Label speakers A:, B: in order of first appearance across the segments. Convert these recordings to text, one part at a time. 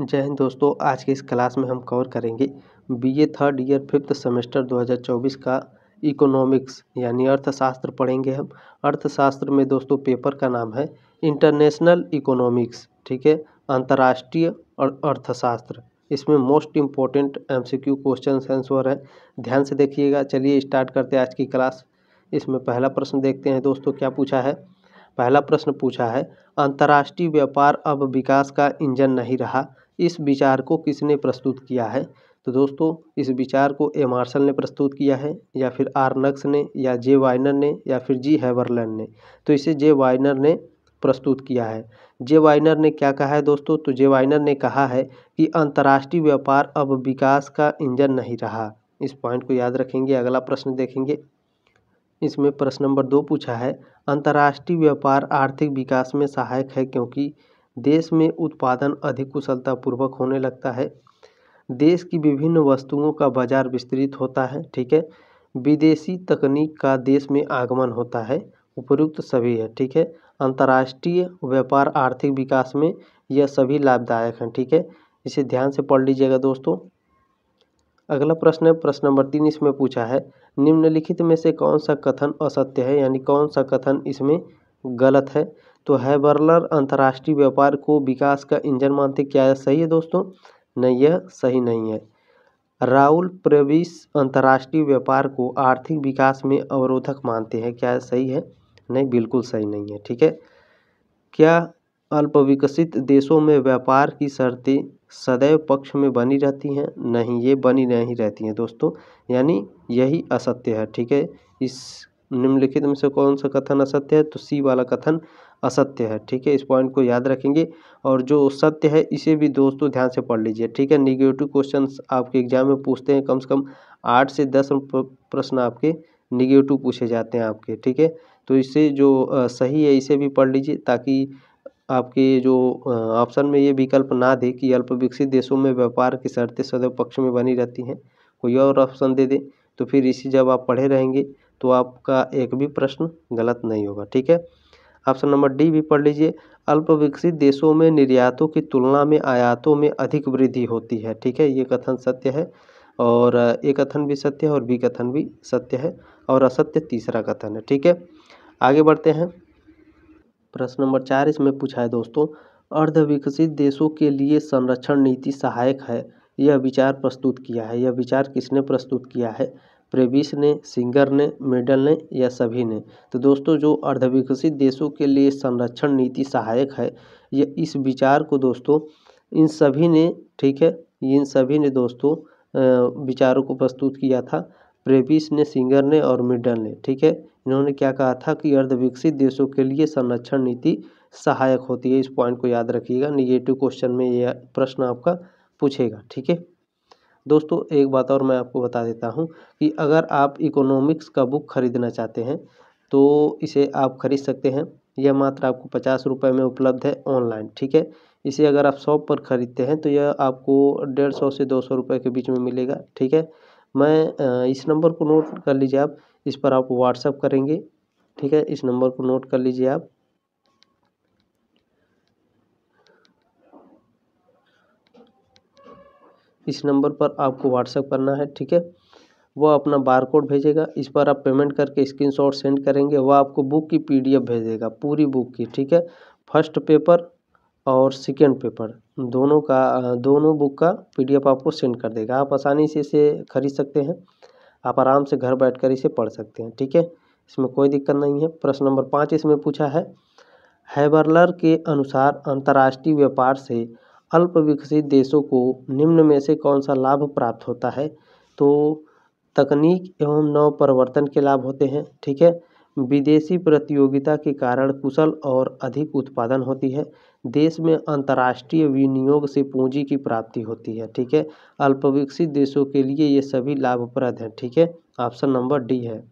A: जय हिंद दोस्तों। आज के इस क्लास में हम कवर करेंगे BA third year fifth semester 2024 का इकोनॉमिक्स यानी अर्थशास्त्र पढ़ेंगे हम। अर्थशास्त्र में दोस्तों पेपर का नाम है इंटरनेशनल इकोनॉमिक्स, ठीक है, अंतर्राष्ट्रीय और अर्थशास्त्र। इसमें most important MCQ question answer है, ध्यान से देखिएगा। चलिए स्टार्ट करते हैं आज की क्लास। इसमें पहला प्रश्न देखते हैं दोस्तों, क्या पूछा है। पहला प्रश्न पूछा है, अंतर्राष्ट्रीय व्यापार अब विकास का इंजन नहीं रहा, इस विचार को किसने प्रस्तुत किया है। तो दोस्तों इस विचार को ए मार्शल ने प्रस्तुत किया है, या फिर आर नक्स ने, या जे वाइनर ने, या फिर जी हैबरलैंड ने। तो इसे जे वाइनर ने प्रस्तुत किया है। जे वाइनर ने क्या कहा है दोस्तों, तो जे वाइनर ने कहा है कि अंतर्राष्ट्रीय व्यापार अब विकास का इंजन नहीं रहा। इस पॉइंट को याद रखेंगे। अगला प्रश्न देखेंगे। इसमें प्रश्न नंबर 2 पूछा है, अंतर्राष्ट्रीय व्यापार आर्थिक विकास में सहायक है क्योंकि देश में उत्पादन अधिक कुशलतापूर्वक होने लगता है, देश की विभिन्न वस्तुओं का बाजार विस्तृत होता है, ठीक है, विदेशी तकनीक का देश में आगमन होता है, उपयुक्त सभी है, ठीक है। अंतर्राष्ट्रीय व्यापार आर्थिक विकास में यह सभी लाभदायक हैं, ठीक है। इसे ध्यान से पढ़ लीजिएगा दोस्तों। अगला प्रश्न है प्रश्न नंबर 3। इसमें पूछा है, निम्नलिखित में से कौन सा कथन असत्य है, यानी कौन सा कथन इसमें गलत है। तो हैबरलर अंतर्राष्ट्रीय व्यापार को विकास का इंजन मानते, क्या यह सही है दोस्तों। नहीं, यह सही नहीं है। राउल प्रेविस अंतर्राष्ट्रीय व्यापार को आर्थिक विकास में अवरोधक मानते हैं, क्या यह सही है। नहीं, बिल्कुल सही नहीं है, ठीक है। क्या अल्पविकसित देशों में व्यापार की शर्तें सदैव पक्ष में बनी रहती हैं। नहीं, ये बनी नहीं रहती हैं दोस्तों, यानी यही असत्य है, ठीक है। इस निम्नलिखित में से कौन सा कथन असत्य है, तो सी वाला कथन असत्य है, ठीक है। इस पॉइंट को याद रखेंगे। और जो सत्य है इसे भी दोस्तों ध्यान से पढ़ लीजिए, ठीक है। निगेटिव क्वेश्चन आपके एग्जाम में पूछते हैं, कम से कम 8 से 10 प्रश्न आपके निगेटिव पूछे जाते हैं आपके, ठीक है। तो इससे जो सही है इसे भी पढ़ लीजिए, ताकि आपके जो ऑप्शन में ये विकल्प ना दे कि अल्पविकसित देशों में व्यापार की शर्तें सदैव पक्ष में बनी रहती हैं, कोई और ऑप्शन दे दे, तो फिर इसी जब आप पढ़े रहेंगे तो आपका एक भी प्रश्न गलत नहीं होगा, ठीक है। ऑप्शन नंबर डी भी पढ़ लीजिए, अल्पविकसित देशों में निर्यातों की तुलना में आयातों में अधिक वृद्धि होती है, ठीक है। ये कथन सत्य है, और ए कथन भी सत्य है, और बी कथन भी सत्य है, और असत्य तीसरा कथन है, ठीक है। आगे बढ़ते हैं। प्रश्न नंबर 4 इसमें पूछा है दोस्तों, अर्धविकसित देशों के लिए संरक्षण नीति सहायक है, यह विचार प्रस्तुत किया है। यह विचार किसने प्रस्तुत किया है। प्रेविस ने, सिंगर ने, मिडल ने, या सभी ने। तो दोस्तों जो अर्धविकसित देशों के लिए संरक्षण नीति सहायक है, यह इस विचार को दोस्तों इन सभी ने, ठीक है, इन सभी ने दोस्तों विचारों को प्रस्तुत किया था। प्रेविस ने, सिंगर ने और मिडल ने, ठीक है। इन्होंने क्या कहा था कि अर्धविकसित देशों के लिए संरक्षण नीति सहायक होती है। इस पॉइंट को याद रखिएगा, निगेटिव क्वेश्चन में यह प्रश्न आपका पूछेगा, ठीक है। दोस्तों एक बात और मैं आपको बता देता हूँ कि अगर आप इकोनॉमिक्स का बुक खरीदना चाहते हैं तो इसे आप खरीद सकते हैं। यह मात्र आपको 50 रुपये में उपलब्ध है ऑनलाइन, ठीक है। इसे अगर आप शॉप पर खरीदते हैं तो यह आपको 150 से 200 रुपये के बीच में मिलेगा, ठीक है। मैं इस नंबर को नोट कर लीजिए आप, इस पर आप व्हाट्सअप करेंगे, ठीक है। इस नंबर को नोट कर लीजिए आप। इस नंबर पर आपको व्हाट्सअप करना है, ठीक है। वह अपना बारकोड भेजेगा, इस पर आप पेमेंट करके स्क्रीनशॉट सेंड करेंगे, वह आपको बुक की पीडीएफ भेजेगा, पूरी बुक की, ठीक है। फर्स्ट पेपर और सेकेंड पेपर दोनों बुक का पीडीएफ आपको सेंड कर देगा। आप आसानी से इसे खरीद सकते हैं, आप आराम से घर बैठकर इसे पढ़ सकते हैं, ठीक है। इसमें कोई दिक्कत नहीं है। प्रश्न नंबर 5 इसमें पूछा है, हैबरलर के अनुसार अंतर्राष्ट्रीय व्यापार से अल्प विकसित देशों को निम्न में से कौन सा लाभ प्राप्त होता है। तो तकनीक एवं नव परिवर्तन के लाभ होते हैं, ठीक है। विदेशी प्रतियोगिता के कारण कुशल और अधिक उत्पादन होती है, देश में अंतर्राष्ट्रीय विनियोग से पूंजी की प्राप्ति होती है, ठीक है। अल्पविकसित देशों के लिए ये सभी लाभप्रद हैं, ठीक है। ऑप्शन नंबर डी है।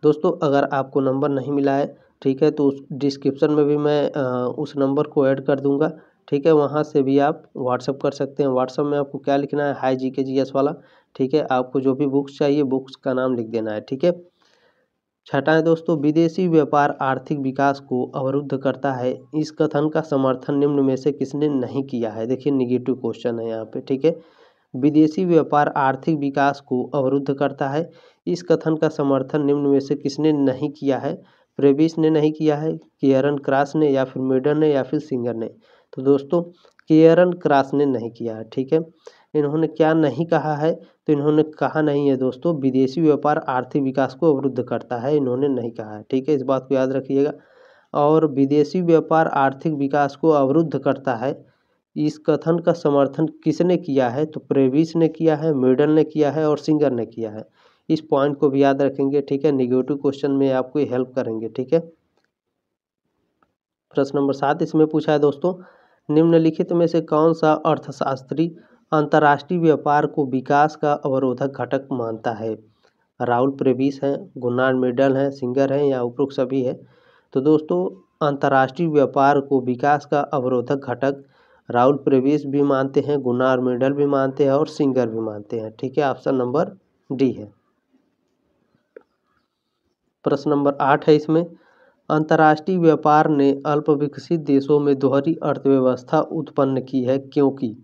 A: दोस्तों अगर आपको नंबर नहीं मिला है, ठीक है, तो उस डिस्क्रिप्शन में भी मैं उस नंबर को ऐड कर दूंगा, ठीक है। वहाँ से भी आप व्हाट्सअप कर सकते हैं। व्हाट्सअप में आपको क्या लिखना है, हाई GK GS वाला, ठीक है। आपको जो भी बुक्स चाहिए बुक्स का नाम लिख देना है, ठीक है। छठा है दोस्तों, विदेशी व्यापार आर्थिक विकास को अवरुद्ध करता है। इस कथन का समर्थन निम्न में से किसने नहीं किया है? देखिए नेगेटिव क्वेश्चन है यहाँ पे, ठीक है। विदेशी व्यापार आर्थिक विकास को अवरुद्ध करता है, इस कथन का समर्थन निम्न में से किसने नहीं किया है? प्रेविस ने नहीं किया है, केयरन क्रॉस ने, या फिर मेडन ने, या फिर सिंगर ने। तो दोस्तों केयरन क्रॉस ने नहीं किया है, ठीक है। इन्होंने क्या नहीं कहा है? तो इन्होंने कहा नहीं है दोस्तों, विदेशी व्यापार आर्थिक विकास को अवरुद्ध करता है, इन्होंने नहीं कहा है, ठीक है। इस बात को याद रखिएगा। और विदेशी व्यापार आर्थिक विकास को अवरुद्ध करता है, इस कथन का समर्थन किसने किया है? तो प्रेविस ने किया है, मेडल ने किया है और सिंगर ने किया है। इस पॉइंट को भी याद रखेंगे, ठीक है। नेगेटिव क्वेश्चन में आपको हेल्प करेंगे, ठीक है। प्रश्न नंबर 7 इसमें पूछा है दोस्तों, निम्नलिखित में से कौन सा अर्थशास्त्री अंतर्राष्ट्रीय व्यापार को विकास का अवरोधक घटक मानता है? राहुल प्रेविस हैं, गुनार मेडल हैं, सिंगर हैं, या उपरोक्त सभी है? तो दोस्तों अंतर्राष्ट्रीय व्यापार को विकास का अवरोधक घटक राहुल प्रेविस भी मानते हैं, गुनार मेडल भी मानते हैं और सिंगर भी मानते हैं, ठीक है। ऑप्शन नंबर डी है। प्रश्न नंबर 8 है इसमें, अंतर्राष्ट्रीय व्यापार ने अल्प विकसित देशों में दोहरी अर्थव्यवस्था उत्पन्न की है क्योंकि,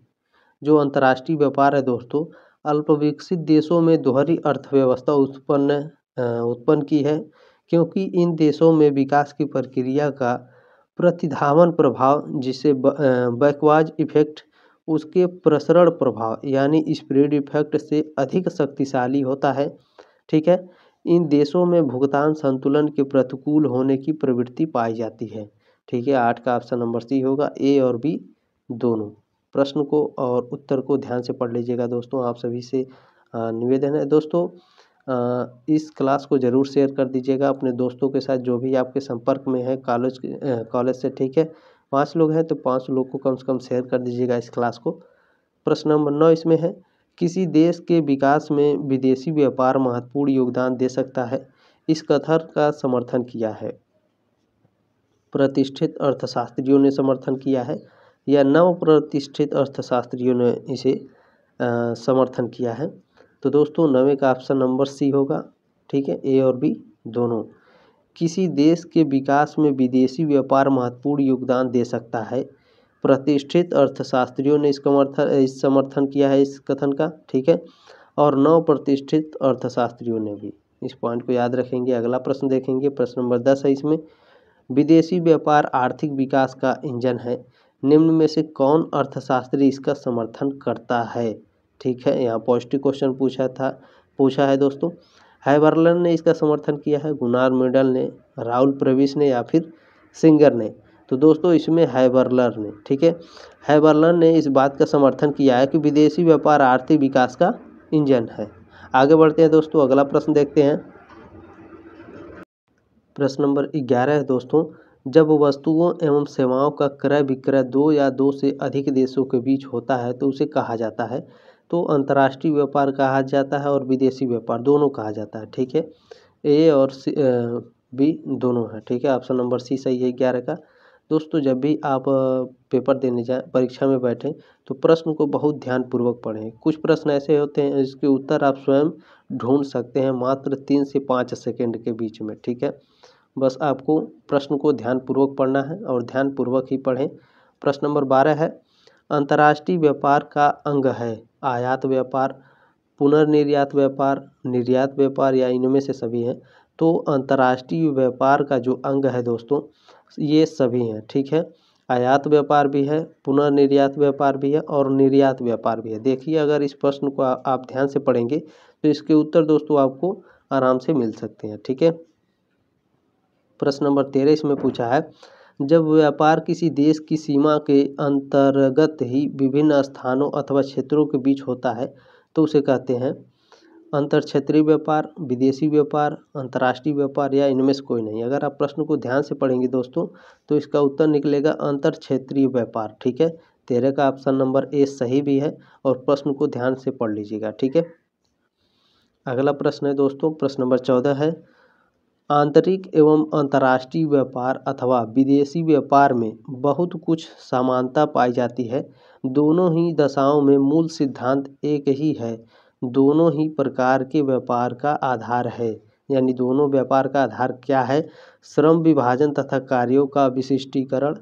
A: जो अंतर्राष्ट्रीय व्यापार है दोस्तों, अल्प विकसित देशों में दोहरी अर्थव्यवस्था उत्पन्न की है क्योंकि इन देशों में विकास की प्रक्रिया का प्रतिधावन प्रभाव, जिसे बैकवाज इफेक्ट, उसके प्रसरण प्रभाव यानी स्प्रेड इफेक्ट से अधिक शक्तिशाली होता है, ठीक है। इन देशों में भुगतान संतुलन के प्रतिकूल होने की प्रवृत्ति पाई जाती है, ठीक है। 8 का ऑप्शन नंबर सी होगा, ए और बी दोनों। प्रश्न को और उत्तर को ध्यान से पढ़ लीजिएगा दोस्तों, आप सभी से निवेदन है दोस्तों, इस क्लास को ज़रूर शेयर कर दीजिएगा अपने दोस्तों के साथ जो भी आपके संपर्क में है कॉलेज से, ठीक है। 5 लोग हैं तो 5 लोग को कम से कम शेयर कर दीजिएगा इस क्लास को। प्रश्न नंबर 9 इसमें है, किसी देश के विकास में विदेशी व्यापार महत्वपूर्ण योगदान दे सकता है, इस कथन का समर्थन किया है? प्रतिष्ठित अर्थशास्त्रियों ने समर्थन किया है या नव प्रतिष्ठित अर्थशास्त्रियों ने इसे समर्थन किया है? तो दोस्तों 9वें का ऑप्शन नंबर सी होगा, ठीक है। ए और बी दोनों। किसी देश के विकास में विदेशी व्यापार महत्वपूर्ण योगदान दे सकता है, प्रतिष्ठित अर्थशास्त्रियों ने इस समर्थन किया है इस कथन का, ठीक है। और नव प्रतिष्ठित अर्थशास्त्रियों ने भी। इस पॉइंट को याद रखेंगे। अगला प्रश्न देखेंगे, प्रश्न नंबर 10 है इसमें, विदेशी व्यापार आर्थिक विकास का इंजन है, निम्न में से कौन अर्थशास्त्री इसका समर्थन करता है? ठीक है, यहाँ पॉजिटिव क्वेश्चन पूछा है दोस्तों। हैबरलन ने इसका समर्थन किया है, गुनार मेडल ने, राहुल प्रेविस ने, या फिर सिंगर ने? तो दोस्तों इसमें हैबरलन ने, ठीक है। हैबरलन ने इस बात का समर्थन किया है कि विदेशी व्यापार आर्थिक विकास का इंजन है। आगे बढ़ते हैं दोस्तों, अगला प्रश्न देखते हैं। प्रश्न नंबर 11 है दोस्तों, जब वस्तुओं एवं सेवाओं का क्रय विक्रय 2 या 2 से अधिक देशों के बीच होता है तो उसे कहा जाता है? तो अंतर्राष्ट्रीय व्यापार कहा जाता है और विदेशी व्यापार दोनों कहा जाता है, ठीक है। ए और बी दोनों है, ठीक है। ऑप्शन नंबर सी सही है 11 का। दोस्तों जब भी आप पेपर देने जाएं, परीक्षा में बैठें, तो प्रश्न को बहुत ध्यानपूर्वक पढ़ें। कुछ प्रश्न ऐसे होते हैं जिसके उत्तर आप स्वयं ढूंढ सकते हैं मात्र 3 से 5 सेकंड के बीच में, ठीक है। बस आपको प्रश्न को ध्यानपूर्वक पढ़ना है और ध्यानपूर्वक ही पढ़ें। प्रश्न नंबर 12 है, अंतर्राष्ट्रीय व्यापार का अंग है आयात व्यापार, पुनर्निर्यात व्यापार, निर्यात व्यापार, या इनमें से सभी हैं? तो अंतर्राष्ट्रीय व्यापार का जो अंग है दोस्तों, ये सभी हैं, ठीक है। आयात व्यापार भी है, पुनर्निर्यात व्यापार भी है और निर्यात व्यापार भी है। देखिए अगर इस प्रश्न को आप ध्यान से पढ़ेंगे तो इसके उत्तर दोस्तों आपको आराम से मिल सकते हैं, ठीक है। प्रश्न नंबर 13 इसमें पूछा है, जब व्यापार किसी देश की सीमा के अंतर्गत ही विभिन्न स्थानों अथवा क्षेत्रों के बीच होता है तो उसे कहते हैं अंतर क्षेत्रीय व्यापार, विदेशी व्यापार, अंतर्राष्ट्रीय व्यापार, या इनमें से कोई नहीं? अगर आप प्रश्न को ध्यान से पढ़ेंगे दोस्तों तो इसका उत्तर निकलेगा अंतर क्षेत्रीय व्यापार, ठीक है। 13 का ऑप्शन नंबर ए सही भी है और प्रश्न को ध्यान से पढ़ लीजिएगा, ठीक है। अगला प्रश्न है दोस्तों, प्रश्न नंबर 14 है, आंतरिक एवं अंतर्राष्ट्रीय व्यापार अथवा विदेशी व्यापार में बहुत कुछ समानता पाई जाती है, दोनों ही दशाओं में मूल सिद्धांत एक ही है, दोनों ही प्रकार के व्यापार का आधार है, यानी दोनों व्यापार का आधार क्या है? श्रम विभाजन तथा कार्यों का विशिष्टीकरण,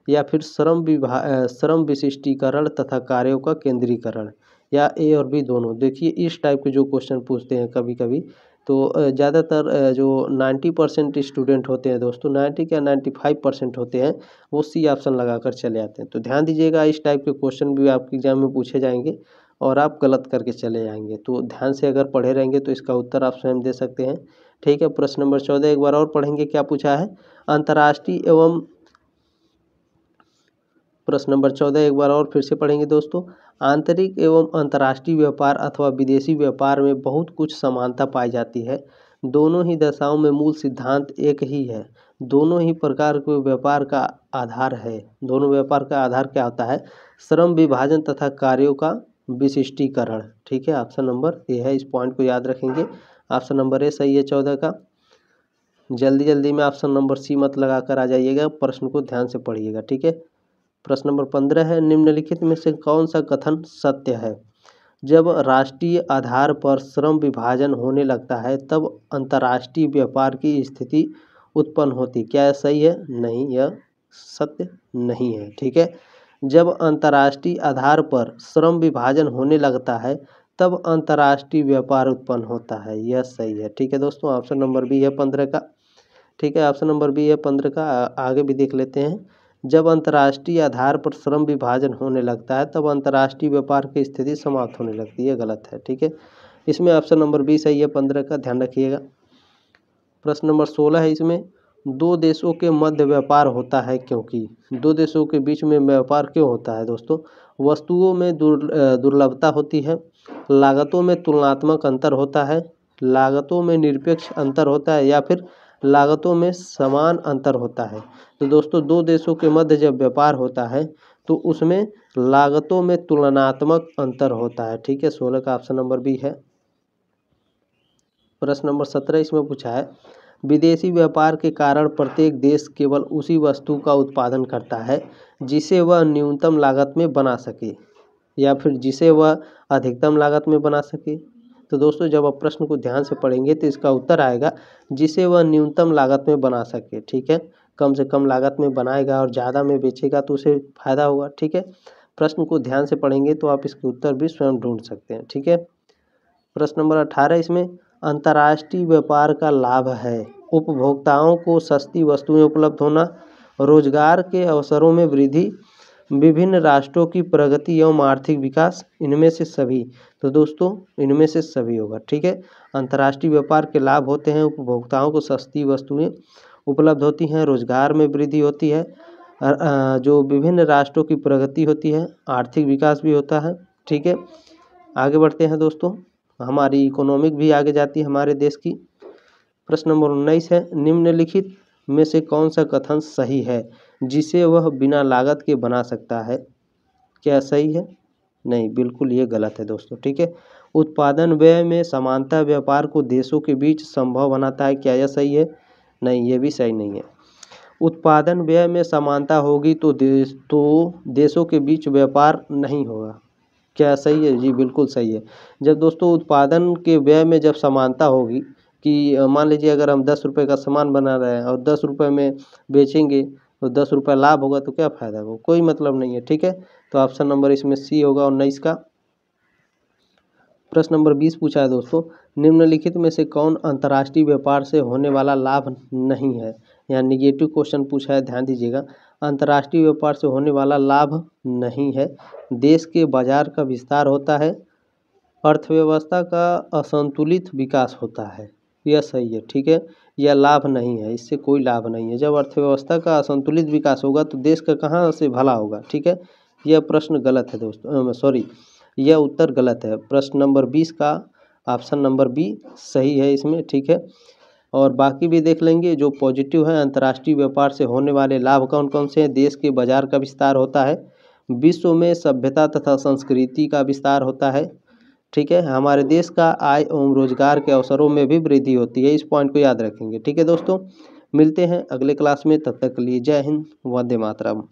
A: या फिर श्रम विशिष्टीकरण तथा कार्यों का केंद्रीकरण, या ए और बी दोनों। देखिए इस टाइप के जो क्वेश्चन पूछते हैं कभी कभी, तो ज़्यादातर जो 90% स्टूडेंट होते हैं दोस्तों, 90 क्या 95% होते हैं, वो सी ऑप्शन लगाकर चले आते हैं। तो ध्यान दीजिएगा, इस टाइप के क्वेश्चन भी आपके एग्जाम में पूछे जाएंगे और आप गलत करके चले जाएंगे। तो ध्यान से अगर पढ़े रहेंगे तो इसका उत्तर आप स्वयं दे सकते हैं। ठीक है, प्रश्न नंबर 14 एक बार और पढ़ेंगे, क्या पूछा है? अंतर्राष्ट्रीय एवं प्रश्न नंबर 14 एक बार और फिर से पढ़ेंगे दोस्तों। आंतरिक एवं अंतर्राष्ट्रीय व्यापार अथवा विदेशी व्यापार में बहुत कुछ समानता पाई जाती है। दोनों ही दशाओं में मूल सिद्धांत एक ही है। दोनों ही प्रकार के व्यापार का आधार है। दोनों व्यापार का आधार क्या होता है? श्रम विभाजन तथा कार्यों का विशिष्टीकरण। ठीक है, ऑप्शन नंबर ए है, इस पॉइंट को याद रखेंगे। ऑप्शन नंबर ए सही है 14 का। जल्दी जल्दी में ऑप्शन नंबर सी मत लगाकर आ जाइएगा, प्रश्न को ध्यान से पढ़िएगा। ठीक है, प्रश्न नंबर 15 है, निम्नलिखित में से कौन सा कथन सत्य है? जब राष्ट्रीय आधार पर श्रम विभाजन होने लगता है तब अंतर्राष्ट्रीय व्यापार की स्थिति उत्पन्न होती। क्या यह सही है? नहीं, यह सत्य नहीं है। ठीक है, जब अंतर्राष्ट्रीय आधार पर श्रम विभाजन होने लगता है तब अंतर्राष्ट्रीय व्यापार उत्पन्न होता है, यह सही है। ठीक है दोस्तों, ऑप्शन नंबर बी है 15 का। ठीक है, ऑप्शन नंबर बी है 15 का। आगे भी देख लेते हैं। जब अंतर्राष्ट्रीय आधार पर श्रम विभाजन होने लगता है तब अंतर्राष्ट्रीय व्यापार की स्थिति समाप्त होने लगती है, गलत है। ठीक है, इसमें ऑप्शन नंबर बी सही है 15 का, ध्यान रखिएगा। प्रश्न नंबर 16 है, इसमें दो देशों के मध्य व्यापार होता है क्योंकि। दो देशों के बीच में व्यापार क्यों होता है दोस्तों? वस्तुओं में दुर्लभता होती है, लागतों में तुलनात्मक अंतर होता है, लागतों में निरपेक्ष अंतर होता है, या फिर लागतों में समान अंतर होता है। तो दोस्तों दो देशों के मध्य जब व्यापार होता है तो उसमें लागतों में तुलनात्मक अंतर होता है। ठीक है, 16 का ऑप्शन नंबर बी है। प्रश्न नंबर 17 इसमें पूछा है, विदेशी व्यापार के कारण प्रत्येक देश केवल उसी वस्तु का उत्पादन करता है जिसे वह न्यूनतम लागत में बना सके, या फिर जिसे वह अधिकतम लागत में बना सके। तो दोस्तों जब आप प्रश्न को ध्यान से पढ़ेंगे तो इसका उत्तर आएगा जिसे वह न्यूनतम लागत में बना सके। ठीक है, कम से कम लागत में बनाएगा और ज़्यादा में बेचेगा तो उसे फायदा होगा। ठीक है, प्रश्न को ध्यान से पढ़ेंगे तो आप इसके उत्तर भी स्वयं ढूंढ सकते हैं। ठीक है, प्रश्न नंबर 18 इसमें अंतर्राष्ट्रीय व्यापार का लाभ है उपभोक्ताओं को सस्ती वस्तुएं उपलब्ध होना, रोजगार के अवसरों में वृद्धि, विभिन्न राष्ट्रों की प्रगति एवं आर्थिक विकास, इनमें से सभी। तो दोस्तों इनमें से सभी होगा। ठीक है, अंतर्राष्ट्रीय व्यापार के लाभ होते हैं, उपभोक्ताओं को सस्ती वस्तुएं उपलब्ध होती हैं, रोजगार में वृद्धि होती है, जो विभिन्न राष्ट्रों की प्रगति होती है, आर्थिक विकास भी होता है। ठीक है, आगे बढ़ते हैं दोस्तों, हमारी इकोनॉमिक भी आगे जाती है हमारे देश की। प्रश्न नंबर 19 है, निम्नलिखित में से कौन सा कथन सही है जिसे वह बिना लागत के बना सकता है? क्या सही है? नहीं, बिल्कुल ये गलत है दोस्तों। ठीक है, उत्पादन व्यय में समानता व्यापार को देशों के बीच संभव बनाता है। क्या यह सही है? नहीं, ये भी सही नहीं है। उत्पादन व्यय में समानता होगी तो देशों के बीच व्यापार नहीं होगा। क्या सही है? जी बिल्कुल सही है। जब दोस्तों उत्पादन के व्यय में जब समानता होगी कि मान लीजिए अगर हम 10 रुपये का सामान बना रहे हैं और 10 रुपये में बेचेंगे तो 10 रुपये लाभ होगा, तो क्या फ़ायदा होगा? कोई मतलब नहीं है। ठीक है, तो ऑप्शन नंबर इसमें सी होगा 19 का। प्रश्न नंबर 20 पूछा है दोस्तों, निम्नलिखित में से कौन अंतर्राष्ट्रीय व्यापार से होने वाला लाभ नहीं है? यहाँ निगेटिव क्वेश्चन पूछा है, ध्यान दीजिएगा। अंतर्राष्ट्रीय व्यापार से होने वाला लाभ नहीं है, देश के बाजार का विस्तार होता है, अर्थव्यवस्था का असंतुलित विकास होता है। यह सही है। ठीक है, यह लाभ नहीं है, इससे कोई लाभ नहीं है। जब अर्थव्यवस्था का असंतुलित विकास होगा तो देश का कहाँ से भला होगा? ठीक है, यह प्रश्न गलत है दोस्तों, सॉरी यह उत्तर गलत है। प्रश्न नंबर 20 का ऑप्शन नंबर बी सही है इसमें। ठीक है, और बाकी भी देख लेंगे जो पॉजिटिव है। अंतर्राष्ट्रीय व्यापार से होने वाले लाभ कौन कौन से हैं? देश के बाजार का विस्तार होता है, विश्व में सभ्यता तथा संस्कृति का विस्तार होता है। ठीक है, हमारे देश का आय एवं रोजगार के अवसरों में भी वृद्धि होती है। इस पॉइंट को याद रखेंगे। ठीक है दोस्तों, मिलते हैं अगले क्लास में, तब तक के लिए जय हिंद, वंदे मातरम।